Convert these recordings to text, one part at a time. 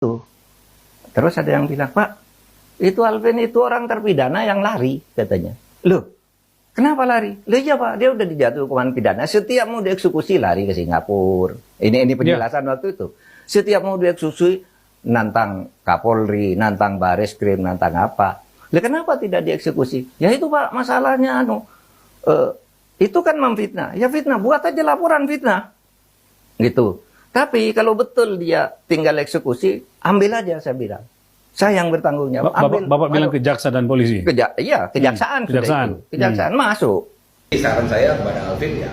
Tuh. Terus ada yang bilang, Pak, itu Alvin itu orang terpidana yang lari, katanya. Loh, kenapa lari? Loh iya Pak, dia udah dijatuhi hukuman pidana. Setiap mau dieksekusi lari ke Singapura. Ini penjelasan waktu itu. Setiap mau dieksekusi nantang Kapolri, nantang Bareskrim, nantang apa. Lah kenapa tidak dieksekusi? Ya itu Pak, masalahnya itu kan memfitnah. Ya fitnah, buat aja laporan fitnah. Gitu. Tapi kalau betul dia tinggal eksekusi, ambil aja saya bilang. Saya yang bertanggung jawab. Bapak bilang ke jaksa dan polisi? Iya, kejaksaan. Kejaksaan masuk. Saran saya kepada Alvin ya,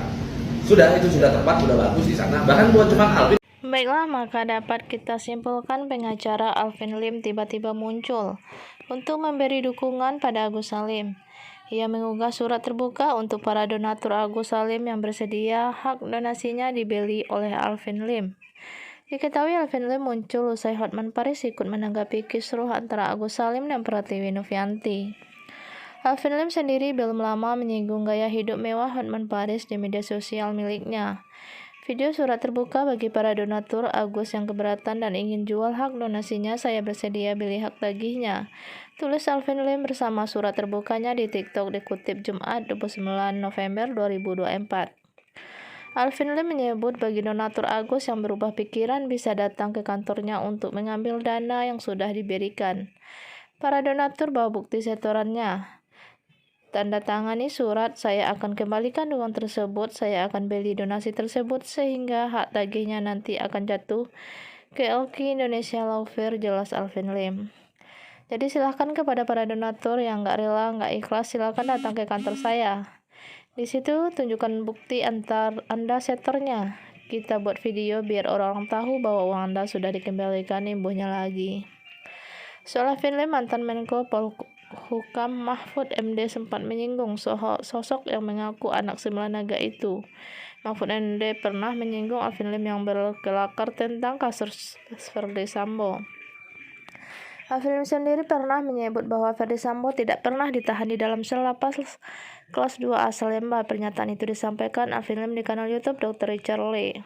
itu sudah tepat, sudah bagus di sana. Bahkan bukan cuma Alvin. Baiklah, maka dapat kita simpulkan pengacara Alvin Lim tiba-tiba muncul untuk memberi dukungan pada Agus Salim. Ia mengunggah surat terbuka untuk para donatur Agus Salim yang bersedia hak donasinya dibeli oleh Alvin Lim. Diketahui Alvin Lim muncul usai Hotman Paris ikut menanggapi kisruh antara Agus Salim dan Pratiwi Novianti. Alvin Lim sendiri belum lama menyinggung gaya hidup mewah Hotman Paris di media sosial miliknya. Video surat terbuka bagi para donatur Agus yang keberatan dan ingin jual hak donasinya, saya bersedia beli hak tagihnya. Tulis Alvin Lim bersama surat terbukanya di TikTok dikutip Jumat 29 November 2024. Alvin Lim menyebut bagi donatur Agus yang berubah pikiran bisa datang ke kantornya untuk mengambil dana yang sudah diberikan. Para donatur bawa bukti setorannya. Tanda tangani surat, saya akan kembalikan uang tersebut, saya akan beli donasi tersebut sehingga hak tagihnya nanti akan jatuh ke LQ Indonesia Lawfare, jelas Alvin Lim. Jadi silahkan kepada para donatur yang nggak rela, nggak ikhlas, silahkan datang ke kantor saya. Di situ tunjukkan bukti Anda setornya. Kita buat video biar orang tahu bahwa uang Anda sudah dikembalikan ibunya lagi. Soal Alvin Lim, mantan Menko Polhukam Mahfud MD sempat menyinggung sosok yang mengaku anak 9 naga itu. Mahfud MD pernah menyinggung Alvin Lim yang berkelakar tentang kasus Verdi Sambo. Alvin Lim sendiri pernah menyebut bahwa Verdi Sambo tidak pernah ditahan di dalam sel lapas kelas 2A Salemba. Pernyataan itu disampaikan Alvin Lim di kanal YouTube Dr. Richard Lee.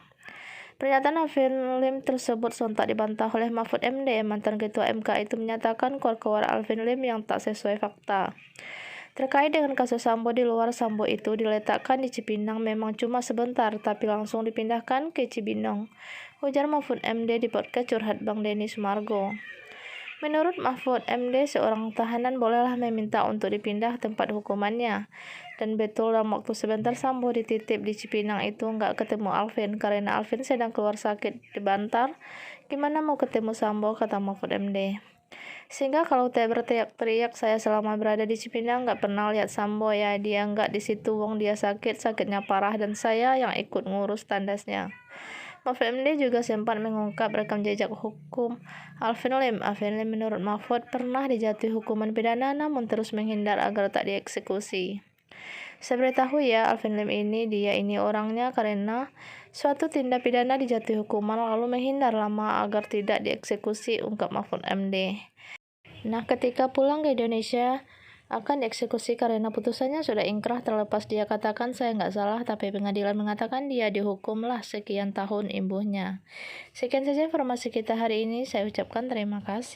Pernyataan Alvin Lim tersebut sontak dibantah oleh Mahfud MD. Mantan Ketua MK itu menyatakan keluar Alvin Lim yang tak sesuai fakta. Terkait dengan kasus Sambo, di luar Sambo itu diletakkan di Cipinang memang cuma sebentar, tapi langsung dipindahkan ke Cibinong, ujar Mahfud MD di podcast Curhat Bang Denny Sumargo. Menurut Mahfud MD, seorang tahanan bolehlah meminta untuk dipindah tempat hukumannya. Dan betul dalam waktu sebentar Sambo dititip di Cipinang itu nggak ketemu Alvin, karena Alvin sedang keluar sakit di Bantar. Gimana mau ketemu Sambo, kata Mahfud MD. Sehingga kalau berteriak-teriak saya selama berada di Cipinang nggak pernah lihat Sambo ya, dia nggak di situ, wong dia sakitnya parah dan saya yang ikut ngurus tandasnya. Mahfud MD juga sempat mengungkap rekam jejak hukum Alvin Lim. Alvin Lim menurut Mahfud pernah dijatuhi hukuman pidana namun terus menghindar agar tak dieksekusi. Saya beritahu ya, Alvin Lim dia ini orangnya karena suatu tindak pidana dijatuhi hukuman lalu menghindar lama agar tidak dieksekusi, ungkap Mahfud MD. Nah, ketika pulang ke Indonesia akan dieksekusi karena putusannya sudah ingkrah, terlepas dia katakan saya nggak salah, tapi pengadilan mengatakan dia dihukumlah sekian tahun imbuhnya. Sekian saja informasi kita hari ini, saya ucapkan terima kasih.